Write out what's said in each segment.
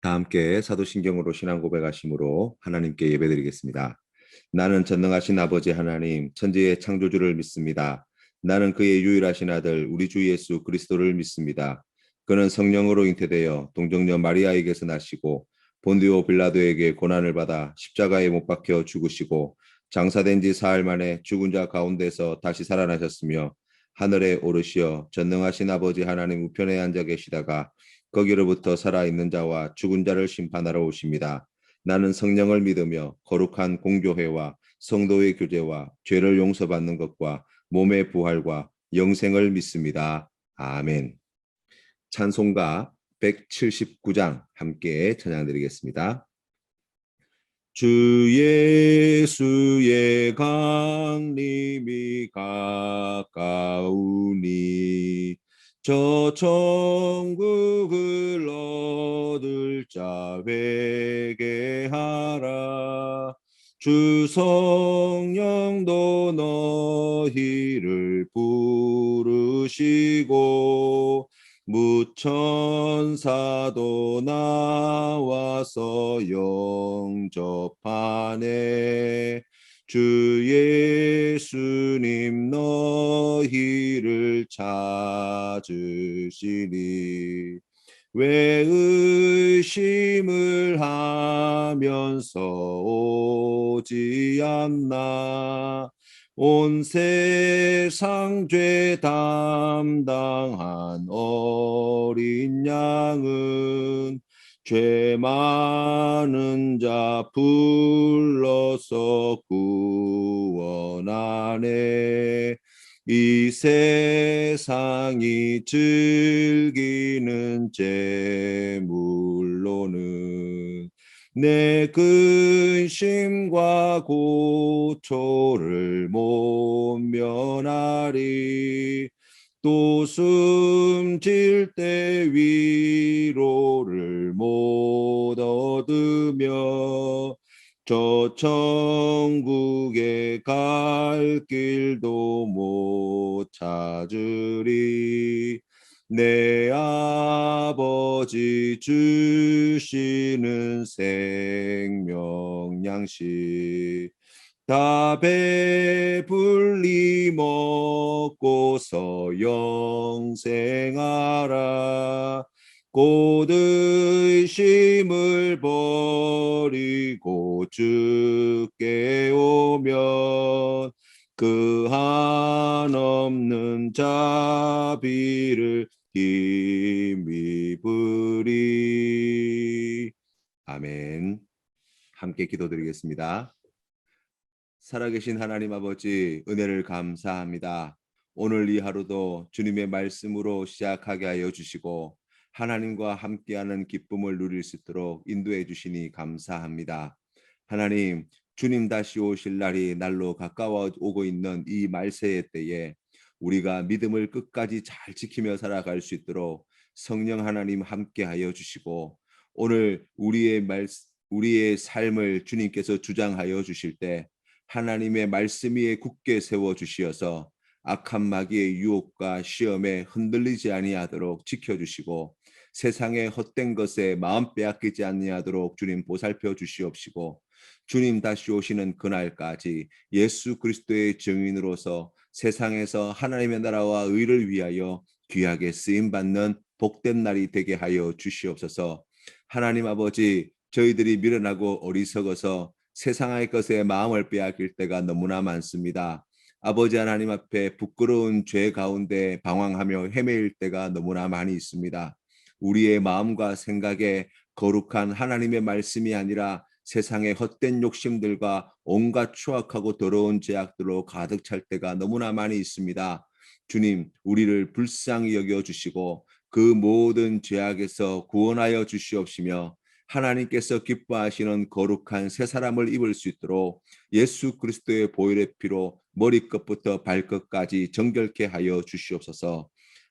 다 함께 사도신경으로 신앙 고백하심으로 하나님께 예배드리겠습니다. 나는 전능하신 아버지 하나님, 천지의 창조주를 믿습니다. 나는 그의 유일하신 아들 우리 주 예수 그리스도를 믿습니다. 그는 성령으로 잉태되어 동정녀 마리아에게서 나시고 본디오 빌라도에게 고난을 받아 십자가에 못 박혀 죽으시고 장사된 지 사흘 만에 죽은 자 가운데서 다시 살아나셨으며 하늘에 오르시어 전능하신 아버지 하나님 우편에 앉아 계시다가 거기로부터 살아있는 자와 죽은 자를 심판하러 오십니다. 나는 성령을 믿으며 거룩한 공교회와 성도의 교제와 죄를 용서받는 것과 몸의 부활과 영생을 믿습니다. 아멘. 찬송가 179장 함께 찬양드리겠습니다. 주 예수의 강림이 가까우니 저 천국을 얻을 자 회개하라. 주 성령도 너희를 부르시고 무천사도 나와서 영접하네. 주 예수님 너희를 찾으시니 왜 의심을 하면서 오지 않나. 온 세상 죄 담당한 어린 양은 죄 많은 자 불러서 구원하네. 이 세상이 즐기는 재물로는 내 근심과 고초를 못 면하리. 또 숨질 때 위로를 못 얻으며 저 천국에 갈 길도 못 찾으리. 내 아버지 주시는 생명 양식 다 배불리 먹고서 영생하라. 곧 의심을 버리고 주께 오면 그 한없는 자비를 힘입으리. 아멘. 함께 기도드리겠습니다. 살아계신 하나님 아버지, 은혜를 감사합니다. 오늘 이 하루도 주님의 말씀으로 시작하게 하여 주시고 하나님과 함께하는 기쁨을 누릴 수 있도록 인도해 주시니 감사합니다. 하나님, 주님 다시 오실 날이 날로 가까워 오고 있는 이 말세의 때에 우리가 믿음을 끝까지 잘 지키며 살아갈 수 있도록 성령 하나님 함께하여 주시고 오늘 우리의 삶을 주님께서 주장하여 주실 때 하나님의 말씀 위에 굳게 세워 주시어서 악한 마귀의 유혹과 시험에 흔들리지 아니하도록 지켜주시고 세상의 헛된 것에 마음 빼앗기지 아니하도록 주님 보살펴 주시옵시고 주님 다시 오시는 그날까지 예수 그리스도의 증인으로서 세상에서 하나님의 나라와 의를 위하여 귀하게 쓰임받는 복된 날이 되게 하여 주시옵소서. 하나님 아버지, 저희들이 미련하고 어리석어서 세상의 것에 마음을 빼앗길 때가 너무나 많습니다. 아버지 하나님 앞에 부끄러운 죄 가운데 방황하며 헤매일 때가 너무나 많이 있습니다. 우리의 마음과 생각에 거룩한 하나님의 말씀이 아니라 세상의 헛된 욕심들과 온갖 추악하고 더러운 죄악들로 가득 찰 때가 너무나 많이 있습니다. 주님, 우리를 불쌍히 여겨주시고 그 모든 죄악에서 구원하여 주시옵시며 하나님께서 기뻐하시는 거룩한 새 사람을 입을 수 있도록 예수 그리스도의 보혈의 피로 머리끝부터 발끝까지 정결케 하여 주시옵소서.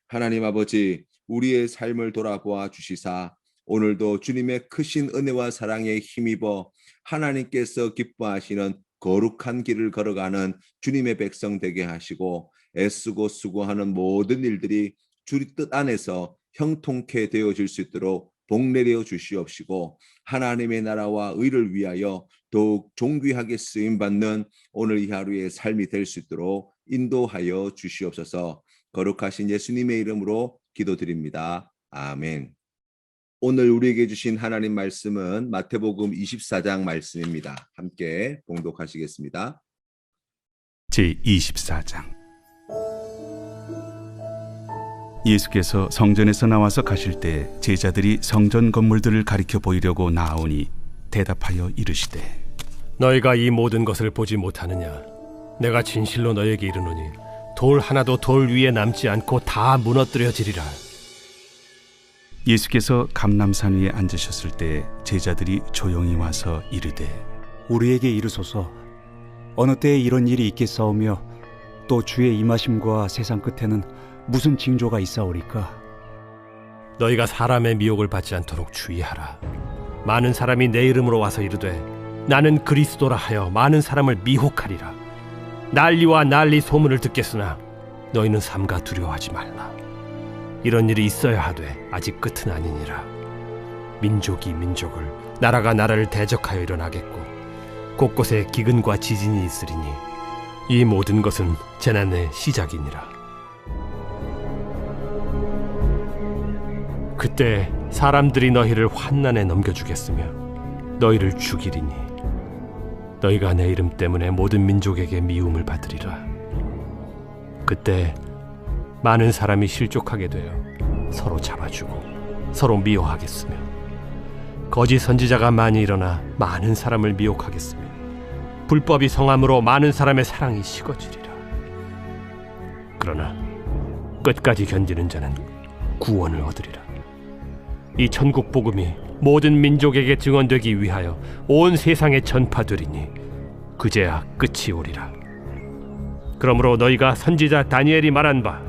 하나님 아버지, 우리의 삶을 돌아보아 주시사 오늘도 주님의 크신 은혜와 사랑에 힘입어 하나님께서 기뻐하시는 거룩한 길을 걸어가는 주님의 백성 되게 하시고 애쓰고 수고하는 모든 일들이 주의 뜻 안에서 형통케 되어질 수 있도록 복내려 주시옵시고 하나님의 나라와 의를 위하여 더욱 존귀하게 쓰임받는 오늘 이 하루의 삶이 될 수 있도록 인도하여 주시옵소서. 거룩하신 예수님의 이름으로 기도드립니다. 아멘. 오늘 우리에게 주신 하나님 말씀은 마태복음 24장 말씀입니다. 함께 봉독하시겠습니다. 제24장. 예수께서 성전에서 나와서 가실 때 제자들이 성전 건물들을 가리켜 보이려고 나아오니 대답하여 이르시되 너희가 이 모든 것을 보지 못하느냐? 내가 진실로 너희에게 이르노니 돌 하나도 돌 위에 남지 않고 다 무너뜨려지리라. 예수께서 감람산 위에 앉으셨을 때 제자들이 조용히 와서 이르되 우리에게 이르소서 어느 때에 이런 일이 있겠사오며 또 주의 임하심과 세상 끝에는 무슨 징조가 있사오리까? 너희가 사람의 미혹을 받지 않도록 주의하라. 많은 사람이 내 이름으로 와서 이르되 나는 그리스도라 하여 많은 사람을 미혹하리라. 난리와 난리 소문을 듣겠으나 너희는 삼가 두려워하지 말라. 이런 일이 있어야 하되 아직 끝은 아니니라. 민족이 민족을, 나라가 나라를 대적하여 일어나겠고 곳곳에 기근과 지진이 있으리니 이 모든 것은 재난의 시작이니라. 그때 사람들이 너희를 환난에 넘겨주겠으며 너희를 죽이리니 너희가 내 이름 때문에 모든 민족에게 미움을 받으리라. 그때 많은 사람이 실족하게 되어 서로 잡아주고 서로 미워하겠으며 거짓 선지자가 많이 일어나 많은 사람을 미혹하겠으며 불법이 성함으로 많은 사람의 사랑이 식어지리라. 그러나 끝까지 견디는 자는 구원을 얻으리라. 이 천국 복음이 모든 민족에게 증언되기 위하여 온 세상에 전파되리니 그제야 끝이 오리라. 그러므로 너희가 선지자 다니엘이 말한 바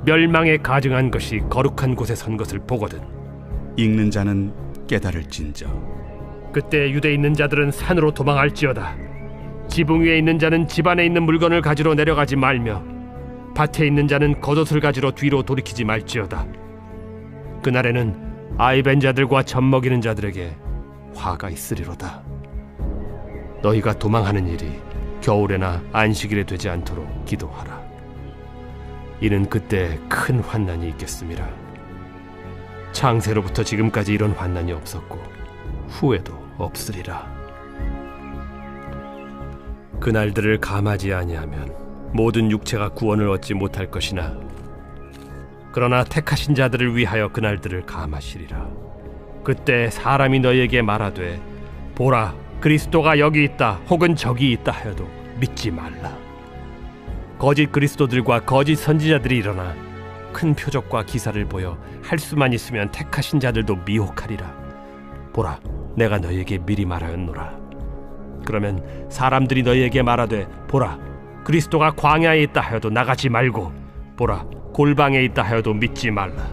멸망에 가증한 것이 거룩한 곳에 선 것을 보거든 읽는 자는 깨달을진저. 그때 유대에 있는 자들은 산으로 도망할지어다. 지붕 위에 있는 자는 집 안에 있는 물건을 가지러 내려가지 말며 밭에 있는 자는 겉옷을 가지러 뒤로 돌이키지 말지어다. 그날에는 아이 벤 자들과 젖 먹이는 자들에게 화가 있으리로다. 너희가 도망하는 일이 겨울에나 안식일에 되지 않도록 기도하라. 이는 그때 큰 환난이 있겠음이라. 창세로부터 지금까지 이런 환난이 없었고 후에도 없으리라. 그날들을 감하지 아니하면 모든 육체가 구원을 얻지 못할 것이나 그러나 택하신 자들을 위하여 그날들을 감하시리라. 그때 사람이 너희에게 말하되 보라 그리스도가 여기 있다 혹은 저기 있다 하여도 믿지 말라. 거짓 그리스도들과 거짓 선지자들이 일어나 큰 표적과 기사를 보여 할 수만 있으면 택하신 자들도 미혹하리라. 보라 내가 너희에게 미리 말하였노라. 그러면 사람들이 너희에게 말하되 보라 그리스도가 광야에 있다 하여도 나가지 말고 보라 골방에 있다 하여도 믿지 말라.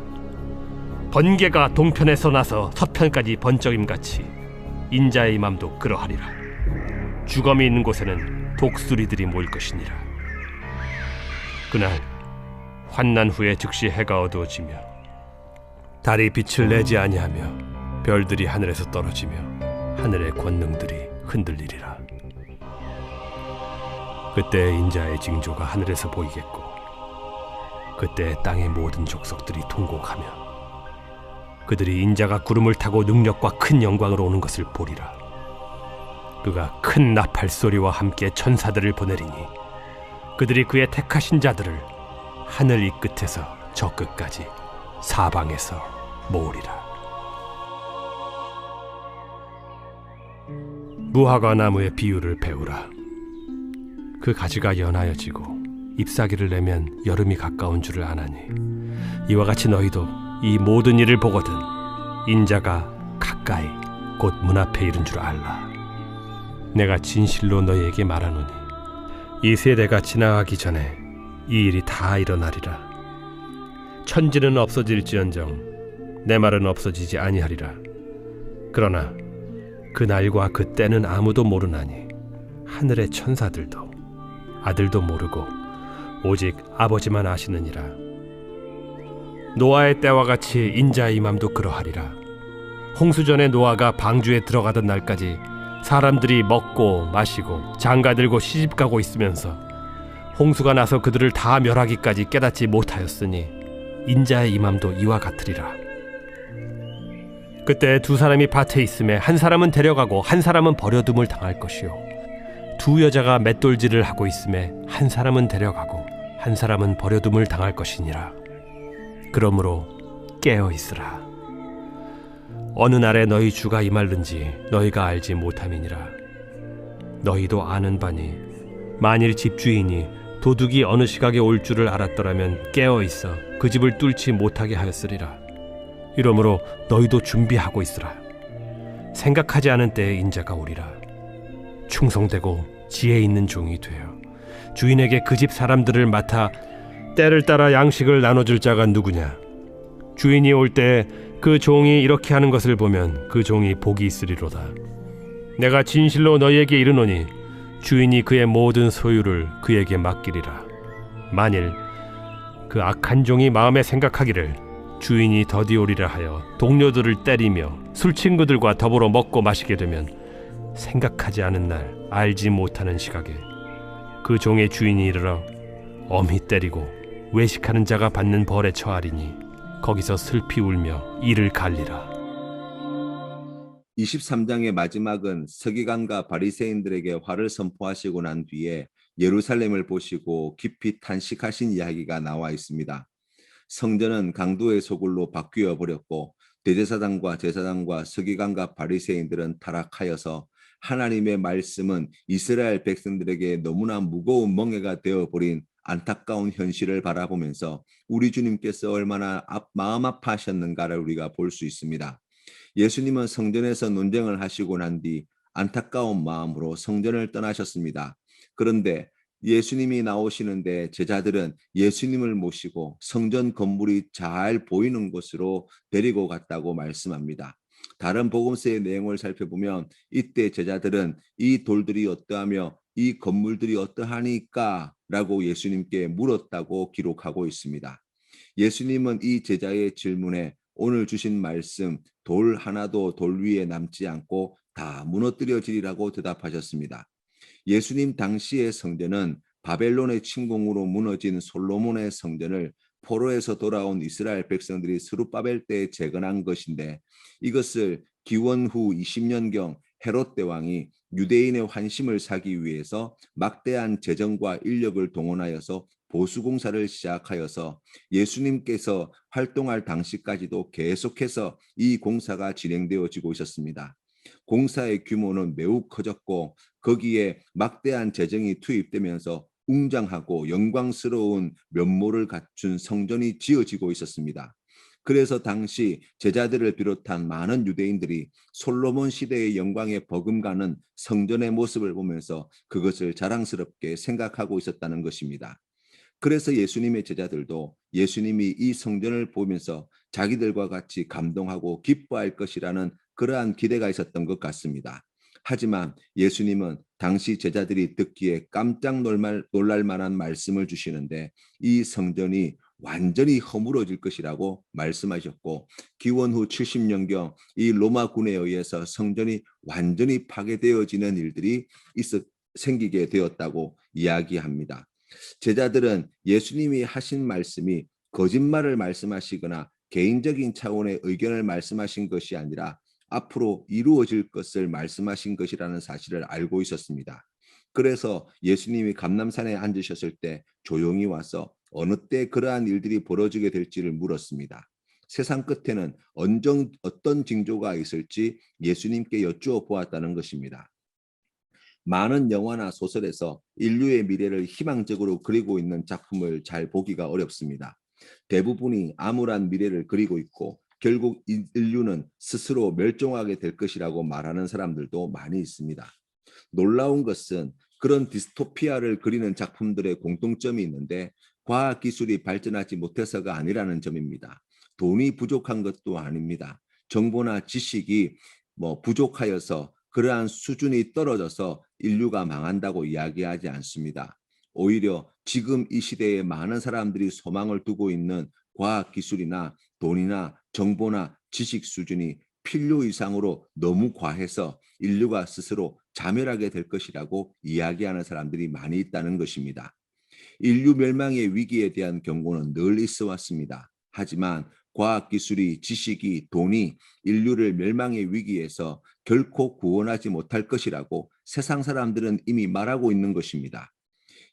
번개가 동편에서 나서 서편까지 번쩍임같이 인자의 맘도 그러하리라. 주검이 있는 곳에는 독수리들이 모일 것이니라. 그날 환난 후에 즉시 해가 어두워지며 달이 빛을 내지 아니하며 별들이 하늘에서 떨어지며 하늘의 권능들이 흔들리리라. 그때 인자의 징조가 하늘에서 보이겠고 그때 땅의 모든 족속들이 통곡하며 그들이 인자가 구름을 타고 능력과 큰 영광으로 오는 것을 보리라. 그가 큰 나팔 소리와 함께 천사들을 보내리니 그들이 그의 택하신 자들을 하늘 이 끝에서 저 끝까지 사방에서 모으리라. 무화과 나무의 비유를 배우라. 그 가지가 연하여지고 잎사귀를 내면 여름이 가까운 줄을 아나니 이와 같이 너희도 이 모든 일을 보거든 인자가 가까이 곧 문 앞에 이른 줄 알라. 내가 진실로 너희에게 말하노니 이 세대가 지나가기 전에 이 일이 다 일어나리라. 천지는 없어질지언정 내 말은 없어지지 아니하리라. 그러나 그 날과 그 때는 아무도 모르나니 하늘의 천사들도 아들도 모르고 오직 아버지만 아시느니라. 노아의 때와 같이 인자의 임함도 그러하리라. 홍수전에 노아가 방주에 들어가던 날까지 사람들이 먹고 마시고 장가들고 시집가고 있으면서 홍수가 나서 그들을 다 멸하기까지 깨닫지 못하였으니 인자의 임함도 이와 같으리라. 그때 두 사람이 밭에 있음에 한 사람은 데려가고 한 사람은 버려둠을 당할 것이요 두 여자가 맷돌질을 하고 있음에 한 사람은 데려가고 한 사람은 버려둠을 당할 것이니라. 그러므로 깨어 있으라. 어느 날에 너희 주가 임할는지 너희가 알지 못함이니라. 너희도 아는 바니 만일 집주인이 도둑이 어느 시각에 올 줄을 알았더라면 깨어 있어 그 집을 뚫지 못하게 하였으리라. 이러므로 너희도 준비하고 있으라. 생각하지 않은 때에 인자가 오리라. 충성되고 지혜 있는 종이 되어 주인에게 그 집 사람들을 맡아 때를 따라 양식을 나눠줄 자가 누구냐? 주인이 올 때 그 종이 이렇게 하는 것을 보면 그 종이 복이 있으리로다. 내가 진실로 너희에게 이르노니 주인이 그의 모든 소유를 그에게 맡기리라. 만일 그 악한 종이 마음에 생각하기를 주인이 더디 오리라 하여 동료들을 때리며 술친구들과 더불어 먹고 마시게 되면 생각하지 않은 날 알지 못하는 시각에 그 종의 주인이 이르러 엄히 때리고 외식하는 자가 받는 벌에 처하리니 거기서 슬피 울며 이를 갈리라. 23장의 마지막은 서기관과 바리새인들에게 화를 선포하시고 난 뒤에 예루살렘을 보시고 깊이 탄식하신 이야기가 나와 있습니다. 성전은 강도의 소굴로 바뀌어 버렸고 대제사장과 제사장과 서기관과 바리새인들은 타락하여서 하나님의 말씀은 이스라엘 백성들에게 너무나 무거운 멍에가 되어버린 안타까운 현실을 바라보면서 우리 주님께서 얼마나 마음 아파하셨는가를 우리가 볼 수 있습니다. 예수님은 성전에서 논쟁을 하시고 난 뒤 안타까운 마음으로 성전을 떠나셨습니다. 그런데 예수님이 나오시는데 제자들은 예수님을 모시고 성전 건물이 잘 보이는 곳으로 데리고 갔다고 말씀합니다. 다른 복음서의 내용을 살펴보면 이때 제자들은 이 돌들이 어떠하며 이 건물들이 어떠하니까 라고 예수님께 물었다고 기록하고 있습니다. 예수님은 이 제자의 질문에 오늘 주신 말씀 돌 하나도 돌 위에 남지 않고 다 무너뜨려지리라고 대답하셨습니다. 예수님 당시의 성전은 바벨론의 침공으로 무너진 솔로몬의 성전을 포로에서 돌아온 이스라엘 백성들이 스룹바벨 때에 재건한 것인데 이것을 기원 후 20년경 헤롯 대왕이 유대인의 환심을 사기 위해서 막대한 재정과 인력을 동원하여서 보수공사를 시작하여서 예수님께서 활동할 당시까지도 계속해서 이 공사가 진행되어지고 있었습니다. 공사의 규모는 매우 커졌고 거기에 막대한 재정이 투입되면서 웅장하고 영광스러운 면모를 갖춘 성전이 지어지고 있었습니다. 그래서 당시 제자들을 비롯한 많은 유대인들이 솔로몬 시대의 영광에 버금가는 성전의 모습을 보면서 그것을 자랑스럽게 생각하고 있었다는 것입니다. 그래서 예수님의 제자들도 예수님이 이 성전을 보면서 자기들과 같이 감동하고 기뻐할 것이라는 그러한 기대가 있었던 것 같습니다. 하지만 예수님은 당시 제자들이 듣기에 깜짝 놀랄 만한 말씀을 주시는데 이 성전이 완전히 허물어질 것이라고 말씀하셨고 기원 후 70년경 이 로마군에 의해서 성전이 완전히 파괴되어지는 일들이 생기게 되었다고 이야기합니다. 제자들은 예수님이 하신 말씀이 거짓말을 말씀하시거나 개인적인 차원의 의견을 말씀하신 것이 아니라 앞으로 이루어질 것을 말씀하신 것이라는 사실을 알고 있었습니다. 그래서 예수님이 감람산에 앉으셨을 때 조용히 와서 어느 때 그러한 일들이 벌어지게 될지를 물었습니다. 세상 끝에는 어떤 징조가 있을지 예수님께 여쭈어 보았다는 것입니다. 많은 영화나 소설에서 인류의 미래를 희망적으로 그리고 있는 작품을 잘 보기가 어렵습니다. 대부분이 암울한 미래를 그리고 있고 결국 인류는 스스로 멸종하게 될 것이라고 말하는 사람들도 많이 있습니다. 놀라운 것은 그런 디스토피아를 그리는 작품들의 공통점이 있는데 과학기술이 발전하지 못해서가 아니라는 점입니다. 돈이 부족한 것도 아닙니다. 정보나 지식이 부족하여서 그러한 수준이 떨어져서 인류가 망한다고 이야기하지 않습니다. 오히려 지금 이 시대에 많은 사람들이 소망을 두고 있는 과학기술이나 돈이나 정보나 지식 수준이 필요 이상으로 너무 과해서 인류가 스스로 자멸하게 될 것이라고 이야기하는 사람들이 많이 있다는 것입니다. 인류 멸망의 위기에 대한 경고는 늘 있어 왔습니다. 하지만 과학기술이, 지식이, 돈이 인류를 멸망의 위기에서 결코 구원하지 못할 것이라고 세상 사람들은 이미 말하고 있는 것입니다.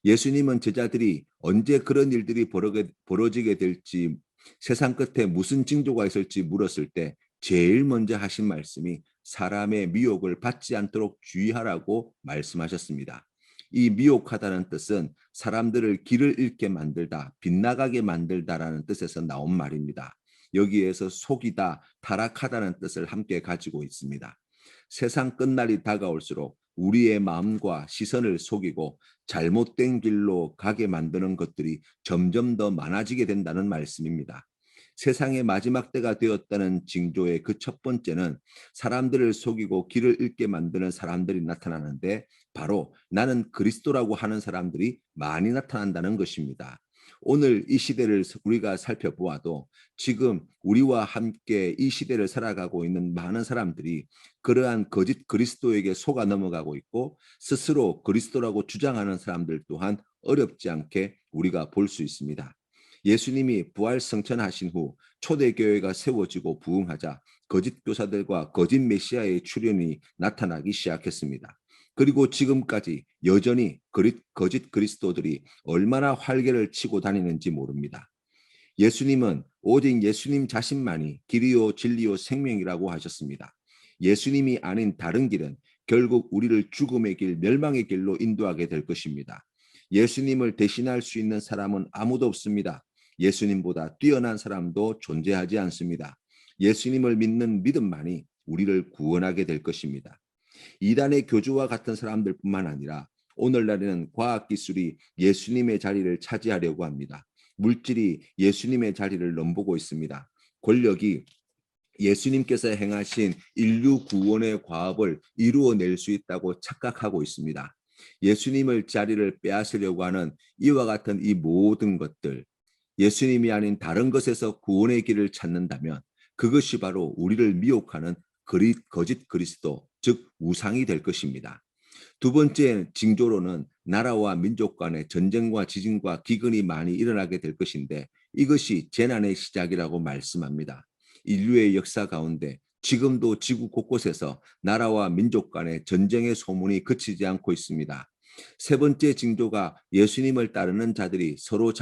예수님은 제자들이 언제 그런 일들이 벌어지게 될지, 세상 끝에 무슨 징조가 있을지 물었을 때 제일 먼저 하신 말씀이 사람의 미혹을 받지 않도록 주의하라고 말씀하셨습니다. 이 미혹하다는 뜻은 사람들을 길을 잃게 만들다, 빗나가게 만들다라는 뜻에서 나온 말입니다. 여기에서 속이다, 타락하다는 뜻을 함께 가지고 있습니다. 세상 끝날이 다가올수록 우리의 마음과 시선을 속이고 잘못된 길로 가게 만드는 것들이 점점 더 많아지게 된다는 말씀입니다. 세상의 마지막 때가 되었다는 징조의 그 첫 번째는 사람들을 속이고 길을 잃게 만드는 사람들이 나타나는데, 바로 나는 그리스도라고 하는 사람들이 많이 나타난다는 것입니다. 오늘 이 시대를 우리가 살펴보아도 지금 우리와 함께 이 시대를 살아가고 있는 많은 사람들이 그러한 거짓 그리스도에게 속아 넘어가고 있고, 스스로 그리스도라고 주장하는 사람들 또한 어렵지 않게 우리가 볼 수 있습니다. 예수님이 부활 승천하신 후 초대교회가 세워지고 부흥하자 거짓 교사들과 거짓 메시아의 출현이 나타나기 시작했습니다. 그리고 지금까지 여전히 거짓 그리스도들이 얼마나 활개를 치고 다니는지 모릅니다. 예수님은 오직 예수님 자신만이 길이요 진리요 생명이라고 하셨습니다. 예수님이 아닌 다른 길은 결국 우리를 죽음의 길, 멸망의 길로 인도하게 될 것입니다. 예수님을 대신할 수 있는 사람은 아무도 없습니다. 예수님보다 뛰어난 사람도 존재하지 않습니다. 예수님을 믿는 믿음만이 우리를 구원하게 될 것입니다. 이단의 교주와 같은 사람들뿐만 아니라 오늘날에는 과학기술이 예수님의 자리를 차지하려고 합니다. 물질이 예수님의 자리를 넘보고 있습니다. 권력이 예수님께서 행하신 인류 구원의 과업을 이루어낼 수 있다고 착각하고 있습니다. 예수님의 자리를 빼앗으려고 하는 이와 같은 이 모든 것들, 예수님이 아닌 다른 것에서 구원의 길을 찾는다면 그것이 바로 우리를 미혹하는 거짓 그리스도, 즉 우상이 될 것입니다. 두 번째 징조로는 나라와 민족 간의 전쟁과 지진과 기근이 많이 일어나게 될 것인데, 이것이 재난의 시작이라고 말씀합니다. 인류의 역사 가운데 지금도 지구 곳곳에서 나라와 민족 간의 전쟁의 소문이 그치지 않고 있습니다. 세 번째 징조가 예수님을 따르는 자들이 서로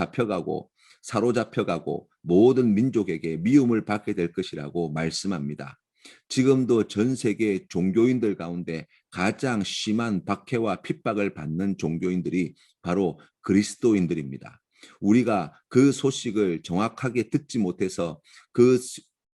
사로잡혀가고 모든 민족에게 미움을 받게 될 것이라고 말씀합니다. 지금도 전 세계 종교인들 가운데 가장 심한 박해와 핍박을 받는 종교인들이 바로 그리스도인들입니다. 우리가 그 소식을 정확하게 듣지 못해서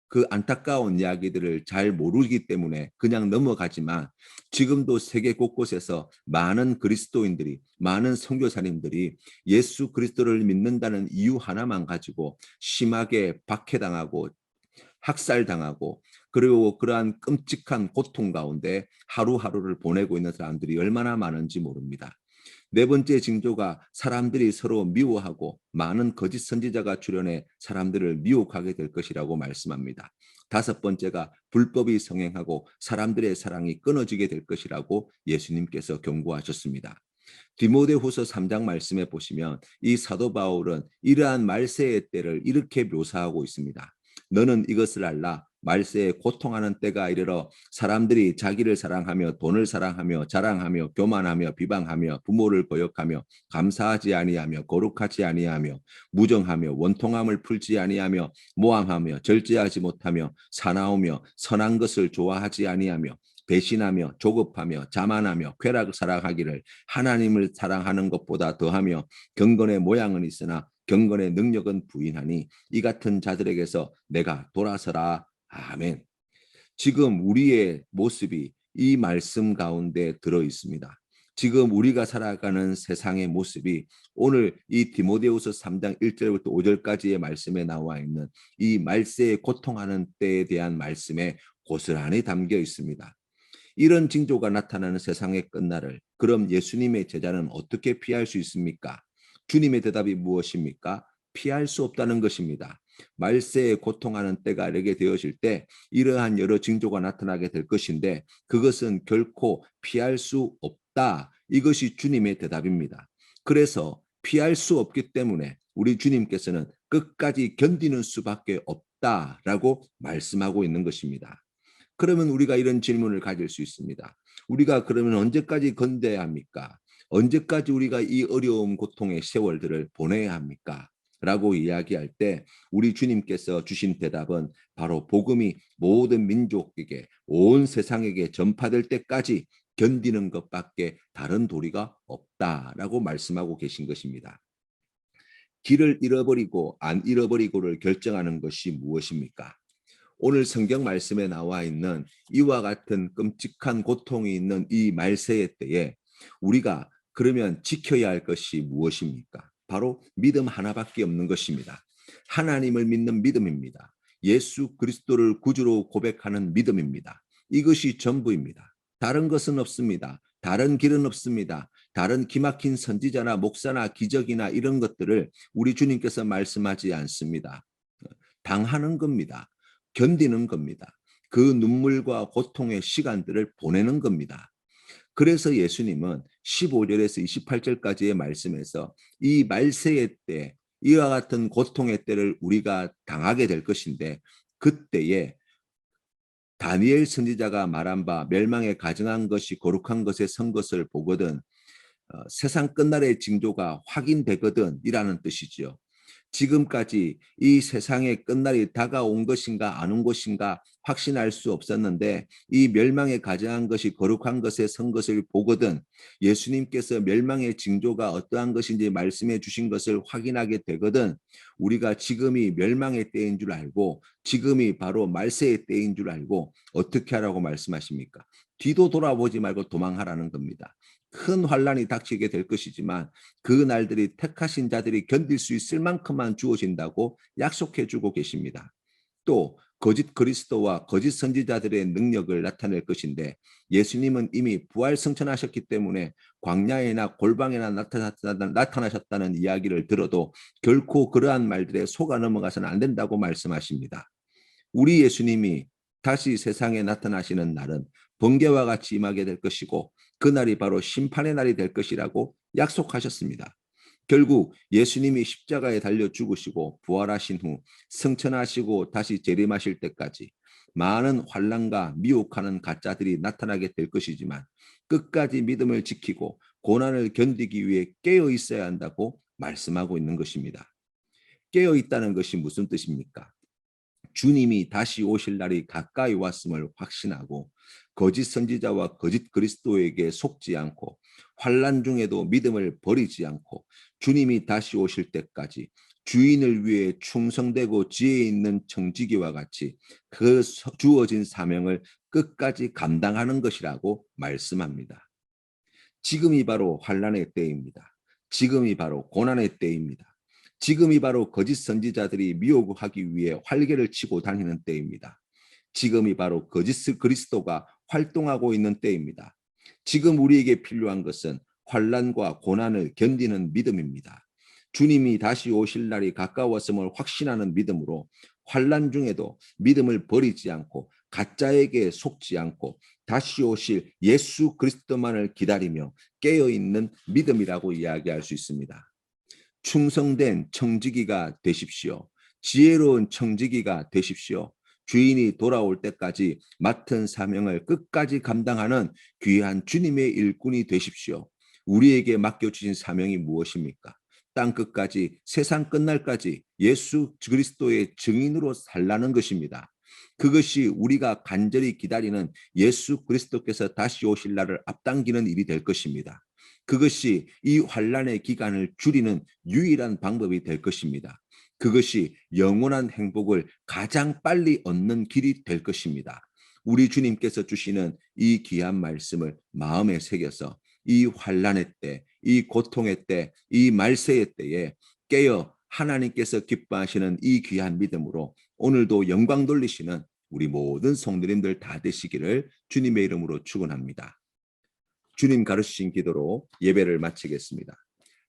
그 안타까운 이야기들을 잘 모르기 때문에 그냥 넘어가지만, 지금도 세계 곳곳에서 많은 그리스도인들이, 많은 선교사님들이 예수 그리스도를 믿는다는 이유 하나만 가지고 심하게 박해당하고 학살당하고, 그리고 그러한 끔찍한 고통 가운데 하루하루를 보내고 있는 사람들이 얼마나 많은지 모릅니다. 네 번째 징조가 사람들이 서로 미워하고 많은 거짓 선지자가 출현해 사람들을 미혹하게 될 것이라고 말씀합니다. 다섯 번째가 불법이 성행하고 사람들의 사랑이 끊어지게 될 것이라고 예수님께서 경고하셨습니다. 디모데후서 3장 말씀에 보시면 이 사도 바울은 이러한 말세의 때를 이렇게 묘사하고 있습니다. 너는 이것을 알라. 말세에 고통하는 때가 이르러 사람들이 자기를 사랑하며 돈을 사랑하며 자랑하며 교만하며 비방하며 부모를 거역하며 감사하지 아니하며 거룩하지 아니하며 무정하며 원통함을 풀지 아니하며 모함하며 절제하지 못하며 사나우며 선한 것을 좋아하지 아니하며 배신하며 조급하며 자만하며 쾌락을 사랑하기를 하나님을 사랑하는 것보다 더하며 경건의 모양은 있으나 경건의 능력은 부인하니 이 같은 자들에게서 내가 돌아서라. 아멘. 지금 우리의 모습이 이 말씀 가운데 들어 있습니다. 지금 우리가 살아가는 세상의 모습이 오늘 이 디모데후서 3장 1절부터 5절까지의 말씀에 나와 있는 이 말세에 고통하는 때에 대한 말씀에 고스란히 담겨 있습니다. 이런 징조가 나타나는 세상의 끝날을 그럼 예수님의 제자는 어떻게 피할 수 있습니까? 주님의 대답이 무엇입니까? 피할 수 없다는 것입니다. 말세에 고통하는 때가 이르게 되어질 때 이러한 여러 징조가 나타나게 될 것인데 그것은 결코 피할 수 없다. 이것이 주님의 대답입니다. 그래서 피할 수 없기 때문에 우리 주님께서는 끝까지 견디는 수밖에 없다라고 말씀하고 있는 것입니다. 그러면 우리가 이런 질문을 가질 수 있습니다. 우리가 그러면 언제까지 견뎌야 합니까? 언제까지 우리가 이 어려움 고통의 세월들을 보내야 합니까? 라고 이야기할 때 우리 주님께서 주신 대답은 바로 복음이 모든 민족에게 온 세상에게 전파될 때까지 견디는 것밖에 다른 도리가 없다라고 말씀하고 계신 것입니다. 길을 잃어버리고 안 잃어버리고를 결정하는 것이 무엇입니까? 오늘 성경 말씀에 나와 있는 이와 같은 끔찍한 고통이 있는 이 말세의 때에 우리가 그러면 지켜야 할 것이 무엇입니까? 바로 믿음 하나밖에 없는 것입니다. 하나님을 믿는 믿음입니다. 예수 그리스도를 구주로 고백하는 믿음입니다. 이것이 전부입니다. 다른 것은 없습니다. 다른 길은 없습니다. 다른 기막힌 선지자나 목사나 기적이나 이런 것들을 우리 주님께서 말씀하지 않습니다. 당하는 겁니다. 견디는 겁니다. 그 눈물과 고통의 시간들을 보내는 겁니다. 그래서 예수님은 15절에서 28절까지의 말씀에서 이 말세의 때, 이와 같은 고통의 때를 우리가 당하게 될 것인데 그때에 다니엘 선지자가 말한 바 멸망에 가증한 것이 거룩한 것에 선 것을 보거든 세상 끝날의 징조가 확인되거든 이라는 뜻이지요. 지금까지 이 세상의 끝날이 다가온 것인가 안 온 것인가 확신할 수 없었는데 이 멸망에 가증한 것이 거룩한 것에 선 것을 보거든 예수님께서 멸망의 징조가 어떠한 것인지 말씀해 주신 것을 확인하게 되거든 우리가 지금이 멸망의 때인 줄 알고 지금이 바로 말세의 때인 줄 알고 어떻게 하라고 말씀하십니까? 뒤도 돌아보지 말고 도망하라는 겁니다. 큰 환란이 닥치게 될 것이지만 그 날들이 택하신 자들이 견딜 수 있을 만큼만 주어진다고 약속해 주고 계십니다. 또 거짓 그리스도와 거짓 선지자들의 능력을 나타낼 것인데 예수님은 이미 부활 승천하셨기 때문에 광야에나 골방에나 나타나셨다는 이야기를 들어도 결코 그러한 말들에 속아 넘어가서는 안 된다고 말씀하십니다. 우리 예수님이 다시 세상에 나타나시는 날은 번개와 같이 임하게 될 것이고 그날이 바로 심판의 날이 될 것이라고 약속하셨습니다. 결국 예수님이 십자가에 달려 죽으시고 부활하신 후 승천하시고 다시 재림하실 때까지 많은 환난과 미혹하는 가짜들이 나타나게 될 것이지만 끝까지 믿음을 지키고 고난을 견디기 위해 깨어 있어야 한다고 말씀하고 있는 것입니다. 깨어 있다는 것이 무슨 뜻입니까? 주님이 다시 오실 날이 가까이 왔음을 확신하고 거짓 선지자와 거짓 그리스도에게 속지 않고 환난 중에도 믿음을 버리지 않고 주님이 다시 오실 때까지 주인을 위해 충성되고 지혜 있는 청지기와 같이 그 주어진 사명을 끝까지 감당하는 것이라고 말씀합니다. 지금이 바로 환난의 때입니다. 지금이 바로 고난의 때입니다. 지금이 바로 거짓 선지자들이 미혹하기 위해 활개를 치고 다니는 때입니다. 지금이 바로 거짓 그리스도가 활동하고 있는 때입니다. 지금 우리에게 필요한 것은 환난과 고난을 견디는 믿음입니다. 주님이 다시 오실 날이 가까웠음을 확신하는 믿음으로 환난 중에도 믿음을 버리지 않고 가짜에게 속지 않고 다시 오실 예수 그리스도만을 기다리며 깨어있는 믿음이라고 이야기할 수 있습니다. 충성된 청지기가 되십시오. 지혜로운 청지기가 되십시오. 주인이 돌아올 때까지 맡은 사명을 끝까지 감당하는 귀한 주님의 일꾼이 되십시오. 우리에게 맡겨주신 사명이 무엇입니까? 땅 끝까지 세상 끝날까지 예수 그리스도의 증인으로 살라는 것입니다. 그것이 우리가 간절히 기다리는 예수 그리스도께서 다시 오실 날을 앞당기는 일이 될 것입니다. 그것이 이 환난의 기간을 줄이는 유일한 방법이 될 것입니다. 그것이 영원한 행복을 가장 빨리 얻는 길이 될 것입니다. 우리 주님께서 주시는 이 귀한 말씀을 마음에 새겨서 이 환난의 때, 이 고통의 때, 이 말세의 때에 깨어 하나님께서 기뻐하시는 이 귀한 믿음으로 오늘도 영광 돌리시는 우리 모든 성도님들 다 되시기를 주님의 이름으로 축원합니다. 주님 가르치신 기도로 예배를 마치겠습니다.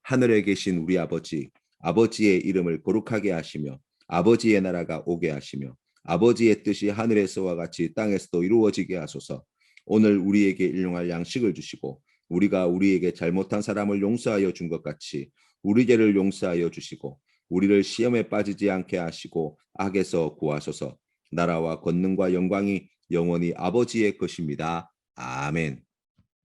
하늘에 계신 우리 아버지, 아버지의 이름을 거룩하게 하시며 아버지의 나라가 오게 하시며 아버지의 뜻이 하늘에서와 같이 땅에서도 이루어지게 하소서. 오늘 우리에게 일용할 양식을 주시고 우리가 우리에게 잘못한 사람을 용서하여 준 것 같이 우리 죄를 용서하여 주시고 우리를 시험에 빠지지 않게 하시고 악에서 구하소서. 나라와 권능과 영광이 영원히 아버지의 것입니다. 아멘.